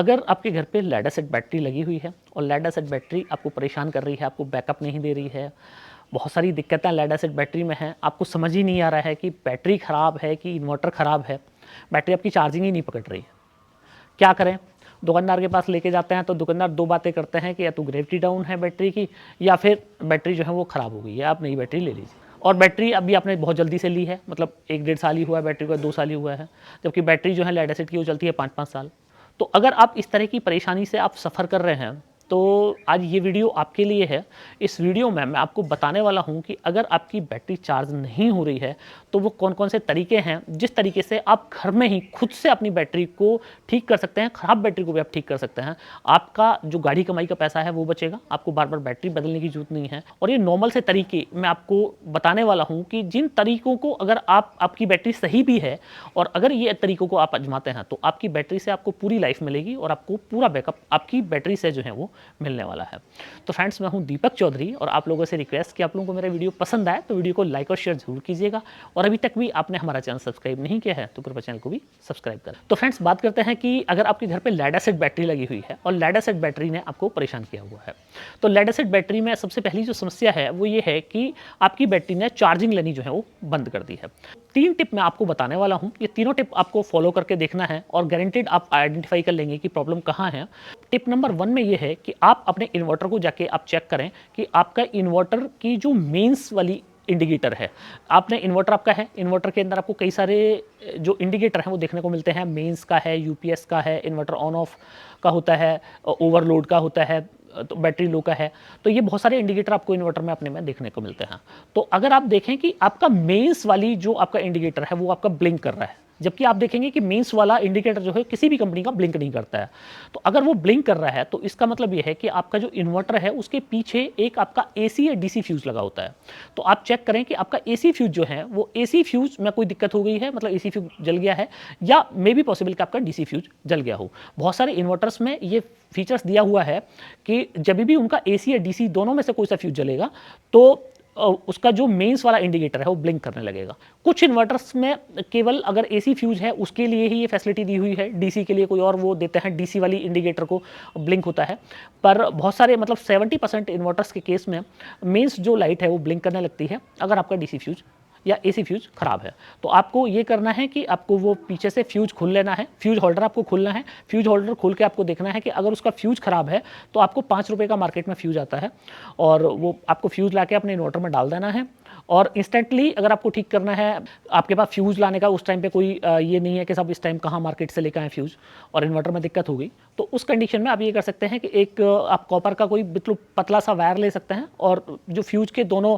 अगर आपके घर पे लेड एसिड बैटरी लगी हुई है और लेड एसिड बैटरी आपको परेशान कर रही है, आपको बैकअप नहीं दे रही है, बहुत सारी दिक्कतें लेड एसिड बैटरी में हैं, आपको समझ ही नहीं आ रहा है कि बैटरी ख़राब है कि इन्वर्टर ख़राब है, बैटरी आपकी चार्जिंग ही नहीं पकड़ रही है, क्या करें? दुकानदार के पास लेके जाते हैं तो दुकानदार दो बातें करते हैं कि या तो ग्रेविटी डाउन है बैटरी की, या फिर बैटरी जो है वो ख़राब हो गई है, आप नई बैटरी ले लीजिए। और बैटरी अभी आपने बहुत जल्दी से ली है, मतलब 1-1.5 साल ही हुआ है बैटरी को, 2 साल ही हुआ है, जबकि बैटरी जो है लेड एसिड की वो चलती है 5-5 साल। तो अगर आप इस तरह की परेशानी से आप सफ़र कर रहे हैं तो आज ये वीडियो आपके लिए है। इस वीडियो में मैं आपको बताने वाला हूं कि अगर आपकी बैटरी चार्ज नहीं हो रही है तो वो कौन कौन से तरीके हैं जिस तरीके से आप घर में ही खुद से अपनी बैटरी को ठीक कर सकते हैं, ख़राब बैटरी को भी आप ठीक कर सकते हैं। आपका जो गाड़ी कमाई का पैसा है वो बचेगा, आपको बार बार बैटरी बदलने की जरूरत नहीं है। और ये नॉर्मल से तरीके मैं आपको बताने वाला हूँ कि जिन तरीकों को अगर आपकी बैटरी सही भी है और अगर ये तरीकों को आप आजमाते हैं तो आपकी बैटरी से आपको पूरी लाइफ मिलेगी और आपको पूरा बैकअप आपकी बैटरी से जो है वो मिलने वाला है। तो फ्रेंड्स, मैं हूं दीपक चौधरी और आप लोगों से रिक्वेस्ट कि आप लोगों को मेरा वीडियो पसंद आए तो वीडियो को लाइक और शेयर जरूर कीजिएगा, और अभी तक भी आपने हमारा चैनल सब्सक्राइब नहीं किया है तो कृपया चैनल को भी सब्सक्राइब करें। तो फ्रेंड्स, बात करते हैं कि अगर आपके घर पे लेड एसिड बैटरी लगी हुई है और लेड एसिड बैटरी ने आपको परेशान किया हुआ है, तो लेड एसिड बैटरी में सबसे पहली जो समस्या है वो ये है कि आपकी बैटरी ने चार्जिंग लेनी जो है वो बंद कर दी है। 3 टिप मैं आपको बताने वाला हूं, ये तीनों टिप आपको फॉलो करके देखना है और गारंटेड आप आइडेंटिफाई कर लेंगे कि प्रॉब्लम कहां है। टिप नंबर 1 में ये है कि आप अपने इन्वर्टर को जाके आप चेक करें कि आपका इन्वर्टर की जो मेंस वाली इंडिकेटर है, आपने इन्वर्टर आपका है, इन्वर्टर के अंदर आपको कई सारे जो इंडिकेटर हैं वो देखने को मिलते हैं। मेंस का है, यूपीएस का है, इन्वर्टर ऑन ऑफ का होता है, ओवरलोड का होता है, तो बैटरी लो का है। तो ये बहुत सारे इंडिकेटर आपको इन्वर्टर में अपने में देखने को मिलते हैं। तो अगर आप देखें कि आपका मेंस वाली जो आपका इंडिकेटर है वो आपका ब्लिंक कर रहा है, जबकि आप देखेंगे कि मेंस वाला इंडिकेटर जो है किसी भी कंपनी का ब्लिंक नहीं करता है, तो अगर वो ब्लिंक कर रहा है तो इसका मतलब ये है कि आपका जो इन्वर्टर है उसके पीछे एक आपका एसी या डीसी फ्यूज लगा होता है। तो आप चेक करें कि आपका एसी फ्यूज जो है वो एसी फ्यूज में कोई दिक्कत हो गई है, मतलब एसी फ्यूज जल गया है, या मे बी पॉसिबल कि आपका डीसी फ्यूज जल गया हो। बहुत सारे इन्वर्टर्स में ये फीचर्स दिया हुआ है कि जब भी उनका एसी या डीसी दोनों में से कोई सा फ्यूज जलेगा तो उसका जो मेंस वाला इंडिकेटर है वो ब्लिंक करने लगेगा। कुछ इन्वर्टर्स में केवल अगर एसी फ्यूज है उसके लिए ही ये फैसिलिटी दी हुई है, डीसी के लिए कोई और वो देते हैं, डीसी वाली इंडिकेटर को ब्लिंक होता है। पर बहुत सारे मतलब 70% इन्वर्टर्स के केस में मेंस जो लाइट है वो ब्लिंक करने लगती है अगर आपका डीसी फ्यूज या एसी फ्यूज खराब है। तो आपको ये करना है कि आपको वो पीछे से फ्यूज खोल लेना है, फ्यूज होल्डर आपको खोलना है। फ्यूज होल्डर खोल के आपको देखना है कि अगर उसका फ्यूज खराब है तो आपको 5 रुपये का मार्केट में फ्यूज आता है, और वो आपको फ्यूज लाके अपने इन्वर्टर में डाल देना है। और इंस्टेंटली अगर आपको ठीक करना है, आपके पास फ्यूज लाने का उस टाइम पे कोई ये नहीं है कि सब इस टाइम कहाँ मार्केट से लेकर आए फ्यूज और इन्वर्टर में दिक्कत हो गई, तो उस कंडीशन में आप ये कर सकते हैं कि एक आप कॉपर का कोई बिल्कुल पतला सा वायर ले सकते हैं और जो फ्यूज के दोनों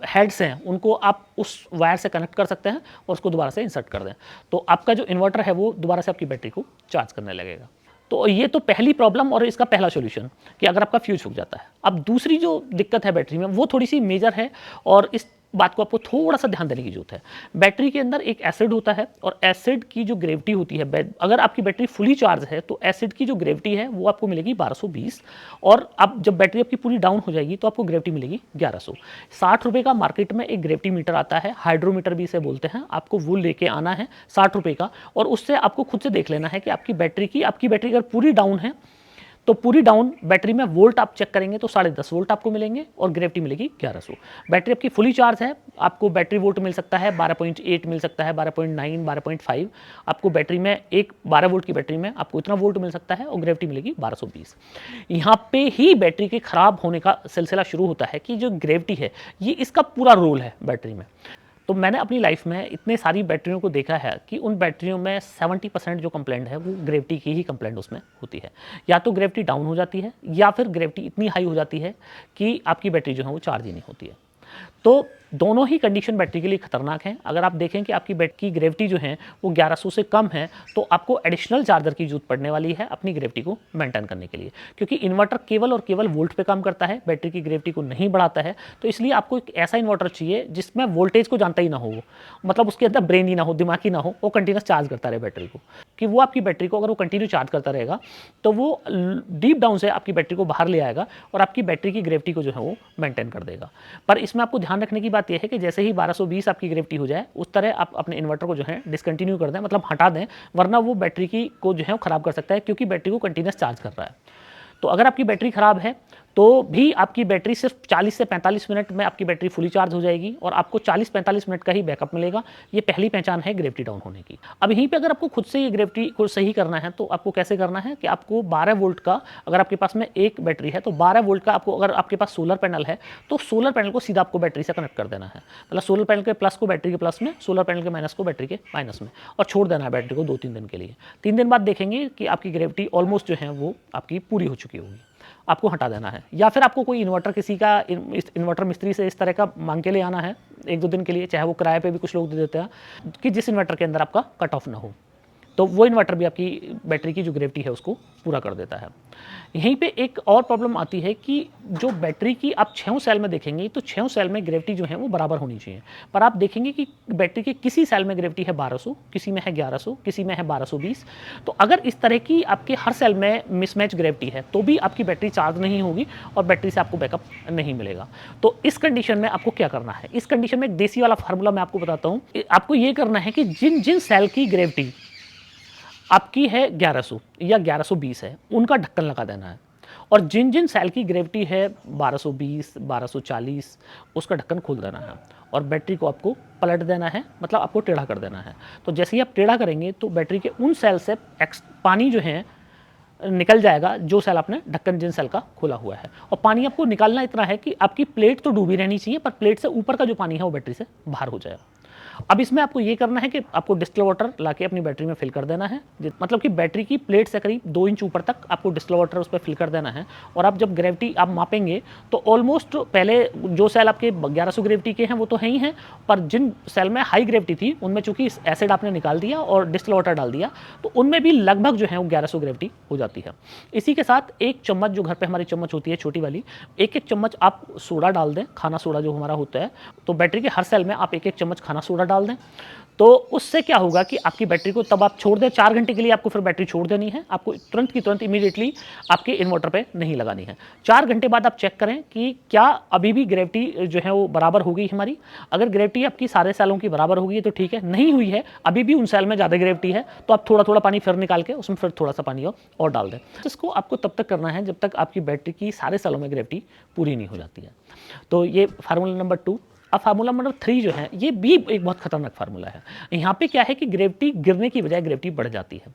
हेड्स हैं उनको आप उस वायर से कनेक्ट कर सकते हैं और उसको दोबारा से इंसर्ट कर दें, तो आपका जो इन्वर्टर है वो दोबारा से आपकी बैटरी को चार्ज करने लगेगा। तो ये तो पहली प्रॉब्लम और इसका पहला सॉल्यूशन कि अगर आपका फ्यूज फूक जाता है। अब दूसरी जो दिक्कत है बैटरी में वो थोड़ी सी मेजर है और इस बात को आपको थोड़ा सा ध्यान देने की जरूरत है। बैटरी के अंदर एक एसिड होता है और एसिड की जो ग्रेविटी होती है, अगर आपकी बैटरी फुली चार्ज है तो एसिड की जो ग्रेविटी है वो आपको मिलेगी 1220, और अब जब बैटरी आपकी पूरी डाउन हो जाएगी तो आपको ग्रेविटी मिलेगी 1100। 60 रुपये का मार्केट में एक ग्रेविटी मीटर आता है, हाइड्रोमीटर भी इसे बोलते हैं, आपको वो लेके आना है 60 रुपये का, और उससे आपको खुद से देख लेना है कि आपकी बैटरी अगर पूरी डाउन है तो पूरी डाउन बैटरी में वोल्ट आप चेक करेंगे तो 10.5 वोल्ट आपको मिलेंगे और ग्रेविटी मिलेगी 1100। बैटरी आपकी फुली चार्ज है, आपको बैटरी वोल्ट मिल सकता है 12.8 मिल सकता है, 12.9, 12.5 आपको बैटरी में, एक 12 वोल्ट की बैटरी में आपको इतना वोल्ट मिल सकता है और ग्रेविटी मिलेगी 1220। यहाँ पे ही बैटरी के खराब होने का सिलसिला शुरू होता है कि जो ग्रेविटी है ये इसका पूरा रोल है बैटरी में। तो मैंने अपनी लाइफ में इतने सारी बैटरियों को देखा है कि उन बैटरियों में 70% जो कंप्लेंट है वो ग्रेविटी की ही कंप्लेंट उसमें होती है। या तो ग्रेविटी डाउन हो जाती है या फिर ग्रेविटी इतनी हाई हो जाती है कि आपकी बैटरी जो है वो चार्ज ही नहीं होती है। तो दोनों ही कंडीशन बैटरी के लिए खतरनाक हैं। अगर आप देखें कि आपकी बैटरी की ग्रेविटी जो है वो 1100 से कम है तो आपको एडिशनल चार्जर की जरूरत पड़ने वाली है अपनी ग्रेविटी को मेंटेन करने के लिए, क्योंकि इन्वर्टर केवल और केवल वोल्ट पे काम करता है, बैटरी की ग्रेविटी को नहीं बढ़ाता है। तो इसलिए आपको एक ऐसा इन्वर्टर चाहिए जिसमें वोल्टेज को जानता ही ना हो, मतलब उसके अंदर ब्रेन ही ना हो, दिमाग ही ना हो, वो कंटिन्यूस चार्ज करता रहे बैटरी को, कि वो आपकी बैटरी को अगर वो कंटिन्यू चार्ज करता रहेगा तो वो डीप डाउन से आपकी बैटरी को बाहर ले आएगा और आपकी बैटरी की ग्रेविटी को जो है वो मेंटेन कर देगा। पर इसमें आपको ध्यान ध्यान रखने की बात यह है कि जैसे ही 1220 आपकी ग्रेविटी हो जाए उस तरह आप अपने इन्वर्टर को जो है डिसकंटिन्यू कर दें, मतलब हटा दें, वरना वो बैटरी की को जो है वो खराब कर सकता है, क्योंकि बैटरी को कंटिन्यूस चार्ज कर रहा है। तो अगर आपकी बैटरी खराब है तो भी आपकी बैटरी सिर्फ 40 से 45 मिनट में आपकी बैटरी फुली चार्ज हो जाएगी और आपको 40-45 मिनट का ही बैकअप मिलेगा। ये पहली पहचान है ग्रेविटी डाउन होने की। अब यहीं पे अगर आपको खुद से ये ग्रेविटी को सही करना है तो आपको कैसे करना है कि आपको 12 वोल्ट का, अगर आपके पास में एक बैटरी है तो 12 वोल्ट का आपको, अगर आपके पास सोलर पैनल है तो सोलर पैनल को सीधा आपको बैटरी से कनेक्ट कर देना है। मतलब सोलर पैनल के प्लस को बैटरी के प्लस में, सोलर पैनल के माइनस को बैटरी के माइनस में, और छोड़ देना है बैटरी को 2-3 दिन के लिए। 3 दिन बाद देखेंगे कि आपकी ग्रेविटी ऑलमोस्ट जो है वो आपकी पूरी हो चुकी होगी। आपको हटा देना है, या फिर आपको कोई इन्वर्टर, किसी का इन्वर्टर मिस्त्री से इस तरह का मांग के ले आना है 1-2 दिन के लिए, चाहे वो किराए पे भी कुछ लोग दे देते हैं, कि जिस इन्वर्टर के अंदर आपका कट ऑफ ना हो। तो वो इन्वर्टर भी आपकी बैटरी की जो ग्रेविटी है उसको पूरा कर देता है। यहीं पे एक और प्रॉब्लम आती है कि जो बैटरी की आप 6 सेल में देखेंगे तो 6 सेल में ग्रेविटी जो है वो बराबर होनी चाहिए, पर आप देखेंगे कि बैटरी के किसी सेल में ग्रेविटी है 1200, किसी में है 1100, किसी में है 1220। तो अगर इस तरह की आपके हर सेल में मिसमैच ग्रेविटी है तो भी आपकी बैटरी चार्ज नहीं होगी और बैटरी से आपको बैकअप नहीं मिलेगा। तो इस कंडीशन में आपको क्या करना है? इस कंडीशन में एक देसी वाला फार्मूला मैं आपको बताता हूँ। आपको ये करना है कि जिन जिन सेल की ग्रेविटी आपकी है 1100 या 1120 है, उनका ढक्कन लगा देना है, और जिन जिन सेल की ग्रेविटी है 1220, 1240, उसका ढक्कन खोल देना है और बैटरी को आपको पलट देना है, मतलब आपको टेढ़ा कर देना है। तो जैसे ही आप टेढ़ा करेंगे तो बैटरी के उन सेल से पानी जो है निकल जाएगा, जो सेल आपने ढक्कन जिन सेल का खोला हुआ है। और पानी आपको निकालना इतना है कि आपकी प्लेट तो डूबी रहनी चाहिए, पर प्लेट से ऊपर का जो पानी है वो बैटरी से बाहर हो जाएगा। अब इसमें आपको ये करना है कि आपको डिस्टिल वाटर लाके अपनी बैटरी में फिल कर देना है, मतलब कि बैटरी की प्लेट से करीब 2 इंच ऊपर तक आपको डिस्टिल वाटर उस पर फिल कर देना है। और आप जब ग्रेविटी आप मापेंगे तो ऑलमोस्ट पहले जो सेल आपके 1100 ग्रेविटी के हैं वो तो है ही हैं, पर जिन सेल में हाई ग्रेविटी थी उनमें चूंकि एसिड आपने निकाल दिया और डिस्टिल वाटर डाल दिया तो उनमें भी लगभग जो है वो 1100 ग्रेविटी हो जाती है। इसी के साथ एक चम्मच, जो घर पर हमारी चम्मच होती है छोटी वाली, एक चम्मच आप सोडा डाल दें, खाना सोडा जो हमारा होता है। तो बैटरी के हर सेल में आप एक चम्मच खाना सोडा डाल दें। तो उससे क्या होगा कि आपकी बैटरी को तब आप छोड़ दें 4 घंटे के लिए, आपको फिर बैटरी छोड़ देनी है, आपको तुरंत की तुरंत इमीडिएटली आपके इन्वर्टर पे नहीं लगानी है। 4 घंटे बाद आप चेक करें कि क्या अभी भी ग्रेविटी जो है वो बराबर हो गई हमारी। अगर ग्रेविटी आपकी सारे सेलों की बराबर हो गई है तो ठीक है, नहीं हुई है, अभी भी उन सेल में ज़्यादा ग्रेविटी है, तो आप थोड़ा थोड़ा पानी फिर निकाल के उसमें फिर थोड़ा सा पानी और डाल दें। इसको आपको तब तक करना है जब तक आपकी बैटरी की सारे सेलों में ग्रेविटी पूरी नहीं हो जाती है। तो ये फार्मूला नंबर 2। अब फार्मूला नंबर 3 जो है ये भी एक बहुत खतरनाक फार्मूला है। यहाँ पे क्या है कि ग्रेविटी गिरने की बजाय ग्रेविटी बढ़ जाती है।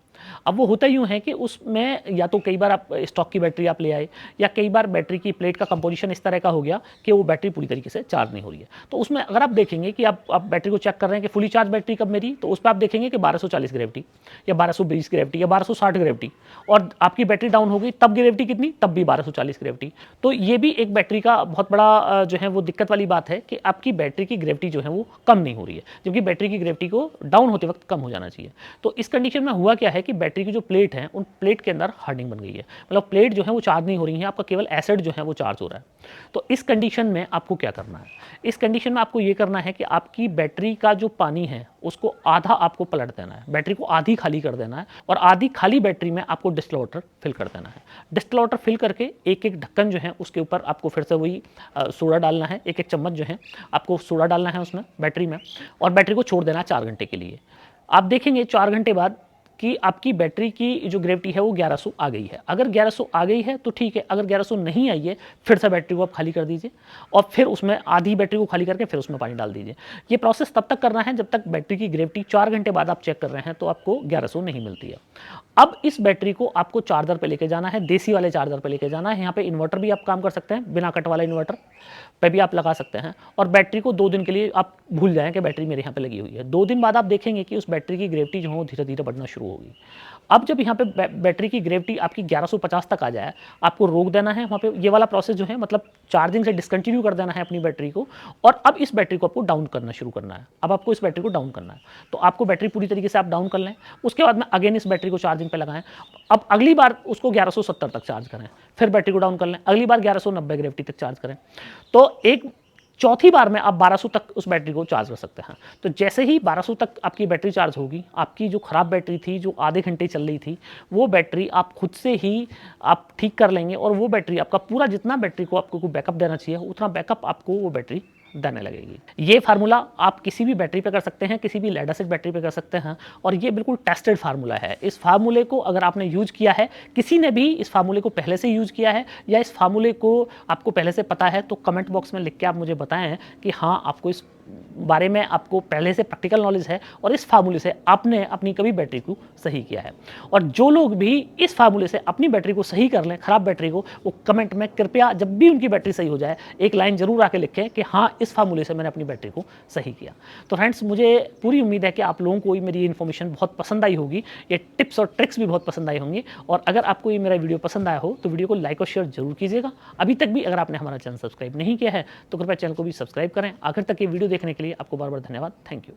अब वो होता यूँ है कि उसमें या तो कई बार आप स्टॉक की बैटरी आप ले आए, या कई बार बैटरी की प्लेट का कंपोजिशन इस तरह का हो गया कि वो बैटरी पूरी तरीके से चार्ज नहीं हो रही है। तो उसमें अगर आप देखेंगे कि आप बैटरी को चेक कर रहे हैं कि फुली चार्ज बैटरी कब मेरी, तो उस पर आप देखेंगे कि 1240 ग्रेविटी या 1220 ग्रेविटी या 1260 ग्रेविटी, और आपकी बैटरी डाउन हो गई तब ग्रेविटी कितनी, तब भी 1240 ग्रेविटी। तो ये भी एक बैटरी का बहुत बड़ा जो है वो दिक्कत वाली बात है कि आपकी बैटरी की ग्रेविटी जो है वो कम नहीं हो रही है, जबकि बैटरी की ग्रेविटी को डाउन होते वक्त कम हो जाना चाहिए। तो इस कंडीशन में हुआ क्या है कि बैटरी की जो प्लेट है उन प्लेट के अंदर हार्डनिंग बन गई है, मतलब प्लेट जो है वो चार्ज नहीं हो रही है, आपका केवल एसिड जो है वो चार्ज हो रहा है। तो इस कंडीशन में आपको क्या करना है? इस कंडीशन में आपको ये करना है कि आपकी बैटरी का जो पानी है उसको आधा आपको पलट देना है, बैटरी को आधी खाली कर देना है, और आधी खाली बैटरी में आपको डिस्टिल वाटर फिल कर देना है। डिस्टिल वाटर फिल करके एक ढक्कन जो है उसके ऊपर आपको फिर से वही सोडा डालना है, एक चम्मच जो है आपको सोडा डालना है उसमें बैटरी में, और बैटरी को छोड़ देना 4 घंटे के लिए। आप देखेंगे 4 घंटे बाद कि आपकी बैटरी की जो ग्रेविटी है वो 1100 आ गई है। अगर 1100 आ गई है तो ठीक है, अगर 1100 नहीं आई है फिर से बैटरी को आप खाली कर दीजिए, और फिर उसमें आधी बैटरी को खाली करके फिर उसमें पानी डाल दीजिए। ये प्रोसेस तब तक करना है जब तक बैटरी की ग्रेविटी 4 घंटे बाद आप चेक कर रहे हैं तो आपको 1100 नहीं मिलती है। अब इस बैटरी को आपको चार्जर पे लेके जाना है, देसी वाले चार्जर पे लेके जाना है। यहाँ पे इन्वर्टर भी आप काम कर सकते हैं, बिना कट वाला इन्वर्टर पे भी आप लगा सकते हैं, और बैटरी को 2 दिन के लिए आप भूल जाएं कि बैटरी मेरे यहाँ पे लगी हुई है। 2 दिन बाद आप देखेंगे कि उस बैटरी की ग्रेविटी जो है वो धीरे धीरे बढ़ना शुरू होगी। अब जब यहाँ पे बैटरी की ग्रेविटी आपकी 1150 तक आ जाए, आपको रोक देना है वहाँ पे, ये वाला प्रोसेस जो है मतलब चार्जिंग से डिसकंटिन्यू कर देना है अपनी बैटरी को, और अब इस बैटरी को आपको डाउन करना शुरू करना है। अब आपको इस बैटरी को डाउन करना है, तो आपको बैटरी पूरी तरीके से आप डाउन कर लें, उसके बाद में अगेन इस बैटरी को चार्जिंग पे लगाएं। अब अगली बार उसको 1170 तक चार्ज करें, फिर बैटरी को डाउन कर लें, अगली बार 1190 ग्रेविटी तक चार्ज करें। तो एक चौथी बार में आप 1200 तक उस बैटरी को चार्ज कर सकते हैं। तो जैसे ही 1200 तक आपकी बैटरी चार्ज होगी, आपकी जो खराब बैटरी थी जो आधे घंटे चल रही थी, वो बैटरी आप खुद से ही आप ठीक कर लेंगे, और वो बैटरी आपका पूरा जितना बैटरी को आपको बैकअप देना चाहिए उतना बैकअप आपको वो बैटरी देने लगेगी। ये फार्मूला आप किसी भी बैटरी पे कर सकते हैं, किसी भी लेड एसिड बैटरी पे कर सकते हैं और ये बिल्कुल टेस्टेड फार्मूला है। इस फार्मूले को अगर आपने यूज किया है, किसी ने भी इस फार्मूले को पहले से यूज किया है या इस फार्मूले को आपको पहले से पता है, तो कमेंट बॉक्स में लिख के आप मुझे बताएं कि हाँ, आपको इस बारे में आपको पहले से प्रैक्टिकल नॉलेज है और इस फार्मूले से आपने अपनी कभी बैटरी को सही किया है। और जो लोग भी इस फार्मूले से अपनी बैटरी को सही कर लें, खराब बैटरी को, वो कमेंट में कृपया जब भी उनकी बैटरी सही हो जाए एक लाइन जरूर आके लिखें कि हाँ, इस फार्मूले से मैंने अपनी बैटरी को सही किया। तो फ्रेंड्स, मुझे पूरी उम्मीद है कि आप लोगों को मेरी इन्फॉर्मेशन बहुत पसंद आई होगी, ये टिप्स और ट्रिक्स भी बहुत पसंद आई होंगी। और अगर आपको ये मेरा वीडियो पसंद आया हो तो वीडियो को लाइक और शेयर जरूर कीजिएगा। अभी तक भी अगर आपने हमारा चैनल सब्सक्राइब नहीं किया है तो कृपया चैनल को भी सब्सक्राइब करें। आखिर तक ये वीडियो देखने के लिए आपको बार बार धन्यवाद। Thank you.